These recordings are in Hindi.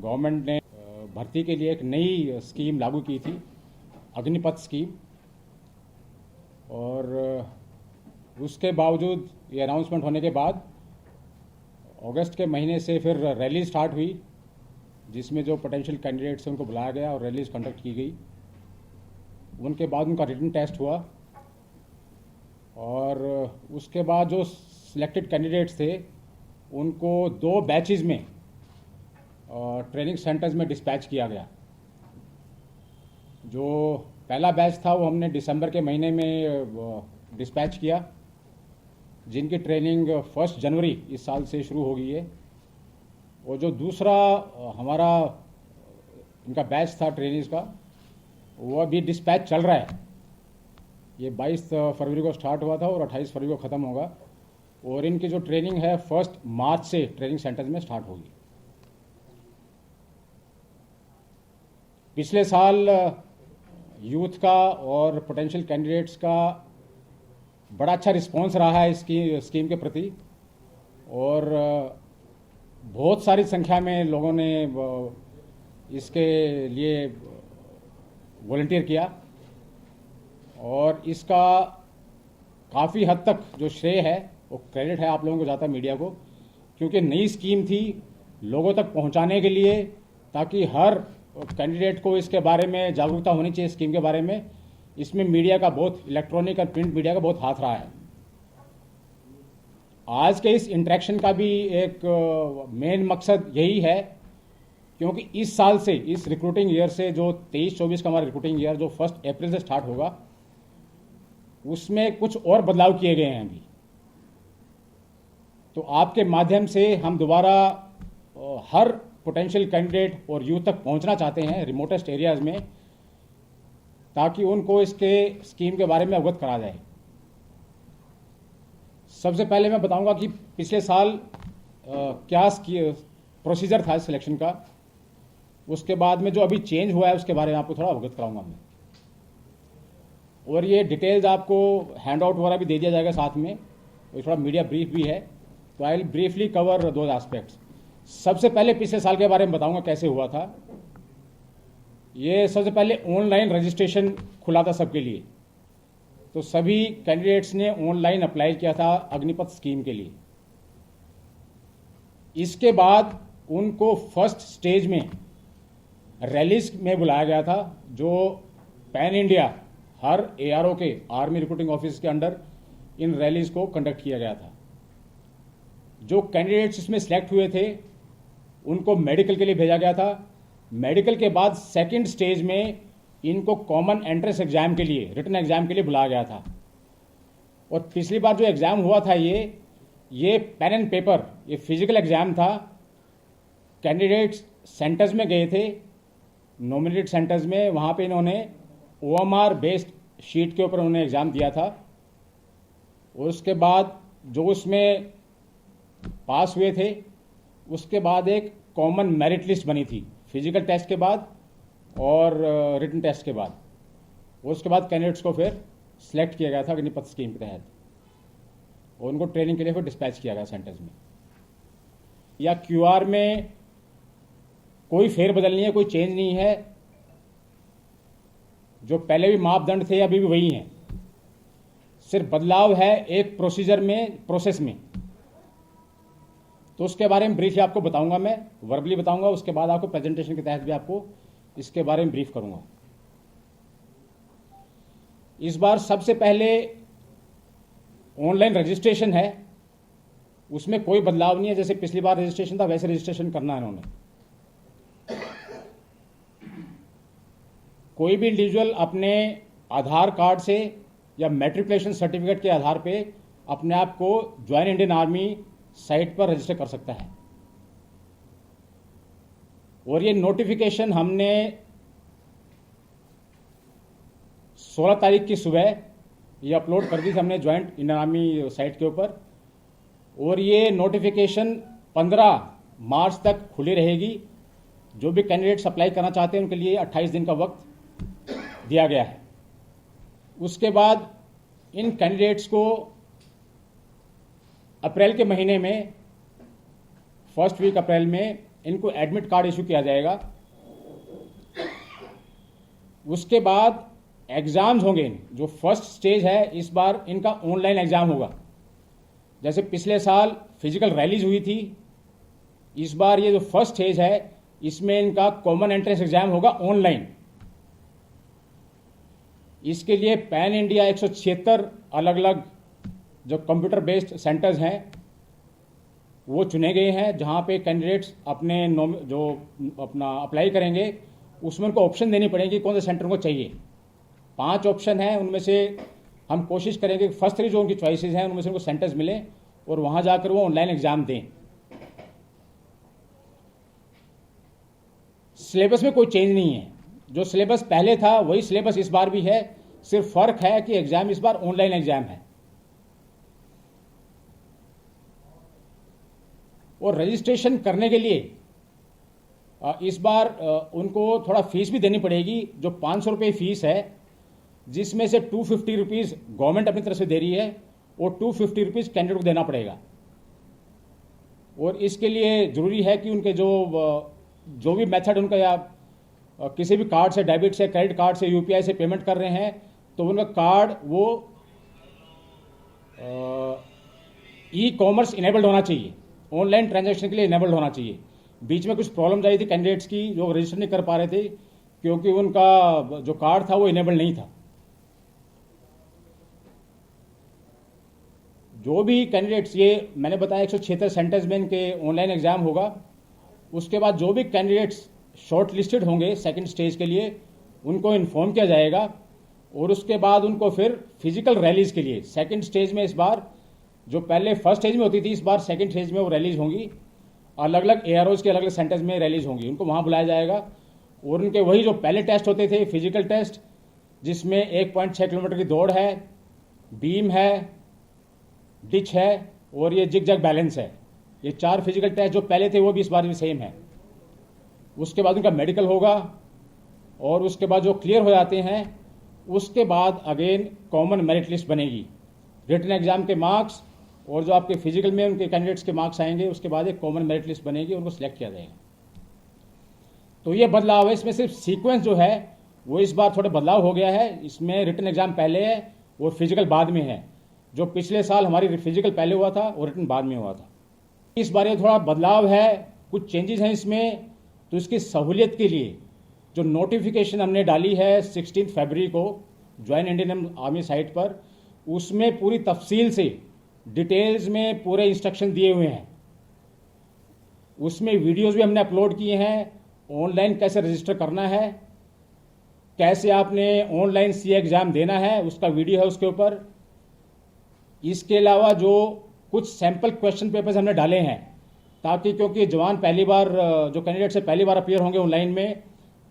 गवर्नमेंट ने भर्ती के लिए एक नई स्कीम लागू की थी, अग्निपथ स्कीम, और उसके बावजूद ये अनाउंसमेंट होने के बाद अगस्त के महीने से फिर रैली स्टार्ट हुई, जिसमें जो पोटेंशियल कैंडिडेट्स हैं उनको बुलाया गया और रैलीज कंडक्ट की गई। उनके बाद उनका रिटन टेस्ट हुआ और उसके बाद जो सिलेक्टेड कैंडिडेट्स थे उनको 2 बैचेस में ट्रेनिंग सेंटर्स में डिस्पैच किया गया। जो पहला बैच था वो हमने दिसंबर के महीने में डिस्पैच किया, जिनकी ट्रेनिंग 1 जनवरी इस साल से शुरू हो गई है। और जो दूसरा हमारा इनका बैच था ट्रेनिंग्स का, वो अभी डिस्पैच चल रहा है। ये 22 फरवरी को स्टार्ट हुआ था और 28 फरवरी को ख़त्म होगा, और इनकी जो ट्रेनिंग है 1 मार्च से ट्रेनिंग सेंटर्स में स्टार्ट होगी। पिछले साल यूथ का और पोटेंशियल कैंडिडेट्स का बड़ा अच्छा रिस्पांस रहा है इसकी स्कीम के प्रति, और बहुत सारी संख्या में लोगों ने इसके लिए वॉलंटियर किया, और इसका काफ़ी हद तक जो श्रेय है वो क्रेडिट है आप लोगों को जाता है मीडिया को, क्योंकि नई स्कीम थी लोगों तक पहुंचाने के लिए, ताकि हर कैंडिडेट को इसके बारे में जागरूकता होनी चाहिए स्कीम के बारे में। इसमें मीडिया का बहुत, इलेक्ट्रॉनिक और प्रिंट मीडिया का बहुत हाथ रहा है। आज के इस इंटरेक्शन का भी एक मेन मकसद यही है, क्योंकि इस साल से, इस रिक्रूटिंग ईयर से, जो 23-24 का हमारा रिक्रूटिंग ईयर जो 1 अप्रैल से स्टार्ट होगा, उसमें कुछ और बदलाव किए गए हैं अभी। तो आपके माध्यम से हम दोबारा हर पोटेंशियल कैंडिडेट और यूथ तक पहुंचना चाहते हैं रिमोटेस्ट एरियाज में, ताकि उनको इसके स्कीम के बारे में अवगत करा जाए। सबसे पहले मैं बताऊंगा कि पिछले साल क्या प्रोसीजर था सिलेक्शन का, उसके बाद में जो अभी चेंज हुआ है उसके बारे में आपको थोड़ा अवगत कराऊंगा मैं, और ये डिटेल्स आपको हैंड आउट वगैरह भी दे दिया जाएगा साथ में, और थोड़ा मीडिया ब्रीफ भी है, तो I will briefly cover 2 aspects. सबसे पहले पिछले साल के बारे में बताऊंगा कैसे हुआ था। ये सबसे पहले ऑनलाइन रजिस्ट्रेशन खुला था सबके लिए, तो सभी कैंडिडेट्स ने ऑनलाइन अप्लाई किया था अग्निपथ स्कीम के लिए। इसके बाद उनको फर्स्ट स्टेज में रैलीज में बुलाया गया था, जो पैन इंडिया हर ARO के, आर्मी रिक्रूटिंग ऑफिस के अंडर इन रैलीज को कंडक्ट किया गया था। जो कैंडिडेट्स इसमें सिलेक्ट हुए थे उनको मेडिकल के लिए भेजा गया था। मेडिकल के बाद सेकंड स्टेज में इनको कॉमन एंट्रेंस एग्जाम के लिए, रिटन एग्जाम के लिए बुलाया गया था। और पिछली बार जो एग्जाम हुआ था ये पेन एंड पेपर, ये फिजिकल एग्जाम था। कैंडिडेट्स सेंटर्स में गए थे, नॉमिनेटेड सेंटर्स में, वहां पे इन्होंने OMR बेस्ड शीट के ऊपर उन्होंने एग्जाम दिया था, और उसके बाद जो उसमें पास हुए थे उसके बाद एक कॉमन मेरिट लिस्ट बनी थी फिजिकल टेस्ट के बाद और रिटन टेस्ट के बाद। उसके बाद कैंडिडेट्स को फिर सिलेक्ट किया गया था अग्निपथ स्कीम के तहत, और उनको ट्रेनिंग के लिए फिर डिस्पैच किया गया सेंटर्स में। या QR में कोई फेरबदल नहीं है, कोई चेंज नहीं है, जो पहले भी मापदंड थे अभी भी वही हैं, सिर्फ बदलाव है एक प्रोसीजर में, प्रोसेस में। तो उसके बारे में ब्रीफ आपको बताऊंगा, मैं वर्बली बताऊंगा, उसके बाद आपको प्रेजेंटेशन के तहत भी आपको इसके बारे में ब्रीफ करूंगा। इस बार सबसे पहले ऑनलाइन रजिस्ट्रेशन है, उसमें कोई बदलाव नहीं है, जैसे पिछली बार रजिस्ट्रेशन था वैसे रजिस्ट्रेशन करना है इन्होंने। कोई भी इंडिविजुअल अपने आधार कार्ड से या मैट्रिकुलेशन सर्टिफिकेट के आधार पे अपने आप को ज्वाइन इंडियन आर्मी साइट पर रजिस्टर कर सकता है। और ये नोटिफिकेशन हमने 16 तारीख की सुबह ये अपलोड कर दी थी हमने ज्वाइंट इंडियन आर्मी साइट के ऊपर, और ये नोटिफिकेशन 15 मार्च तक खुली रहेगी। जो भी कैंडिडेट्स अप्लाई करना चाहते हैं उनके लिए 28 दिन का वक्त दिया गया है। उसके बाद इन कैंडिडेट्स को अप्रैल के महीने में, फर्स्ट वीक अप्रैल में इनको एडमिट कार्ड इशू किया जाएगा। उसके बाद एग्ज़ाम्स होंगे। जो फर्स्ट स्टेज है, इस बार इनका ऑनलाइन एग्ज़ाम होगा। जैसे पिछले साल फिजिकल रैलीज हुई थी, इस बार ये जो फर्स्ट स्टेज है, इसमें इनका कॉमन एंट्रेंस एग्ज़ाम होगा ऑनलाइन। इसके लिए पैन इंडिया 176 अलग अलग जो कंप्यूटर बेस्ड सेंटर्स हैं वो चुने गए हैं, जहां पे कैंडिडेट्स अपने जो अपना अप्लाई करेंगे उसमें उनको ऑप्शन देनी पड़ेगी कौन से सेंटर को चाहिए। 5 ऑप्शन हैं, उनमें से हम कोशिश करेंगे कि फर्स्ट 3 जो उनकी चॉइसेस हैं उनमें से उनको सेंटर्स मिले और वहां जाकर वो ऑनलाइन एग्जाम दें। सिलेबस में कोई चेंज नहीं है, जो सिलेबस पहले था वही सिलेबस इस बार भी है, सिर्फ फर्क है कि एग्जाम इस बार ऑनलाइन एग्जाम है। और रजिस्ट्रेशन करने के लिए इस बार उनको थोड़ा फीस भी देनी पड़ेगी। जो 500 रुपये फीस है, जिसमें से 250 रुपीज़ गवर्नमेंट अपनी तरफ से दे रही है और 250 रुपीज़ कैंडिडेट को देना पड़ेगा। और इसके लिए ज़रूरी है कि उनके जो भी मेथड उनका या किसी भी कार्ड से, डेबिट से, क्रेडिट कार्ड से, यूपीआई से पेमेंट कर रहे हैं, तो उनका कार्ड वो ई कॉमर्स इनेबल्ड होना चाहिए, ऑनलाइन ट्रांजैक्शन के लिए इनेबल्ड होना चाहिए। बीच में कुछ प्रॉब्लम आई थी कैंडिडेट्स की, जो रजिस्टर नहीं कर पा रहे थे क्योंकि उनका जो कार्ड था वो इनेबल नहीं था। जो भी कैंडिडेट्स, ये मैंने बताया 176 सेंटर्स में इनके ऑनलाइन एग्जाम होगा। उसके बाद जो भी कैंडिडेट्स शॉर्ट लिस्टेड होंगे सेकंड स्टेज के लिए, उनको इन्फॉर्म किया जाएगा और उसके बाद उनको फिर फिजिकल रैलीज के लिए सेकंड स्टेज में, इस बार जो पहले फर्स्ट स्टेज में होती थी, इस बार सेकंड स्टेज में वो रैलीज होंगी। अलग अलग एआरओज के अलग अलग सेंटर्स में रैलीज होंगी, उनको वहाँ बुलाया जाएगा। और उनके वही जो पहले टेस्ट होते थे, फिजिकल टेस्ट, जिसमें 1.6 किलोमीटर की दौड़ है, बीम है, डिच है और ये जिग जैग बैलेंस है, ये 4 फिजिकल टेस्ट जो पहले थे वो भी इस बार भी सेम है। उसके बाद उनका मेडिकल होगा और उसके बाद जो क्लियर हो जाते हैं उसके बाद अगेन कॉमन मेरिट लिस्ट बनेगी। रिटन एग्जाम के मार्क्स और जो आपके फिजिकल में उनके कैंडिडेट्स के मार्क्स आएंगे, उसके बाद एक कॉमन मेरिट लिस्ट बनेगी, उनको सिलेक्ट किया जाएगा। तो ये बदलाव है। इसमें सिर्फ सीक्वेंस जो है वो इस बार थोड़ा बदलाव हो गया है। इसमें रिटन एग्जाम पहले है और फिजिकल बाद में है। जो पिछले साल हमारी फिजिकल पहले हुआ था और रिटन बाद में हुआ था। इस बार ये थोड़ा बदलाव है, कुछ चेंजेस हैं इसमें। तो इसकी सहूलियत के लिए जो नोटिफिकेशन हमने डाली है 16 फरवरी को ज्वाइन इंडियन आर्मी साइट पर, उसमें पूरी तफसील से डिटेल्स में पूरे इंस्ट्रक्शन दिए हुए हैं। उसमें वीडियोस भी हमने अपलोड किए हैं, ऑनलाइन कैसे रजिस्टर करना है, कैसे आपने ऑनलाइन सी एग्जाम देना है, उसका वीडियो है उसके ऊपर। इसके अलावा जो कुछ सैंपल क्वेश्चन पेपर्स हमने डाले हैं, ताकि क्योंकि जवान पहली बार, जो कैंडिडेट से पहली बार अपीयर होंगे ऑनलाइन में,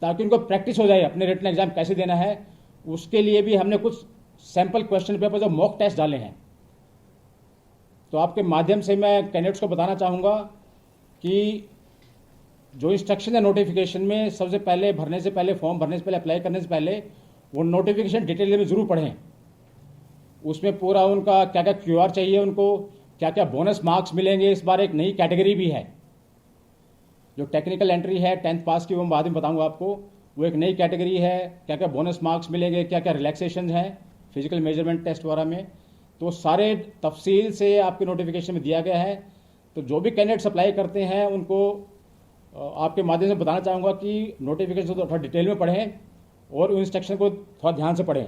ताकि उनको प्रैक्टिस हो जाए अपने रिटन एग्जाम कैसे देना है, उसके लिए भी हमने कुछ सैंपल क्वेश्चन पेपर जो मॉक टेस्ट डाले हैं। तो आपके माध्यम से मैं कैंडिडेट्स को बताना चाहूँगा कि जो इंस्ट्रक्शन है नोटिफिकेशन में, सबसे पहले भरने से पहले, फॉर्म भरने से पहले, अप्लाई करने से पहले वो नोटिफिकेशन डिटेल में ज़रूर पढ़ें। उसमें पूरा उनका क्या क्या क्यूआर चाहिए, उनको क्या क्या बोनस मार्क्स मिलेंगे। इस बार एक नई कैटेगरी भी है, जो टेक्निकल एंट्री है 10th पास की, वो मैं बाद में बताऊंगा आपको। वो एक नई कैटेगरी है, क्या क्या बोनस मार्क्स मिलेंगे, क्या क्या रिलैक्सेशन हैं फिजिकल मेजरमेंट टेस्ट वगैरह में, तो सारे तफसील से आपके नोटिफिकेशन में दिया गया है। तो जो भी कैंडिडेट्स अप्लाई करते हैं उनको आपके माध्यम से बताना चाहूँगा कि नोटिफिकेशन को थोड़ा डिटेल में पढ़ें और इंस्ट्रक्शन को थोड़ा ध्यान से पढ़ें।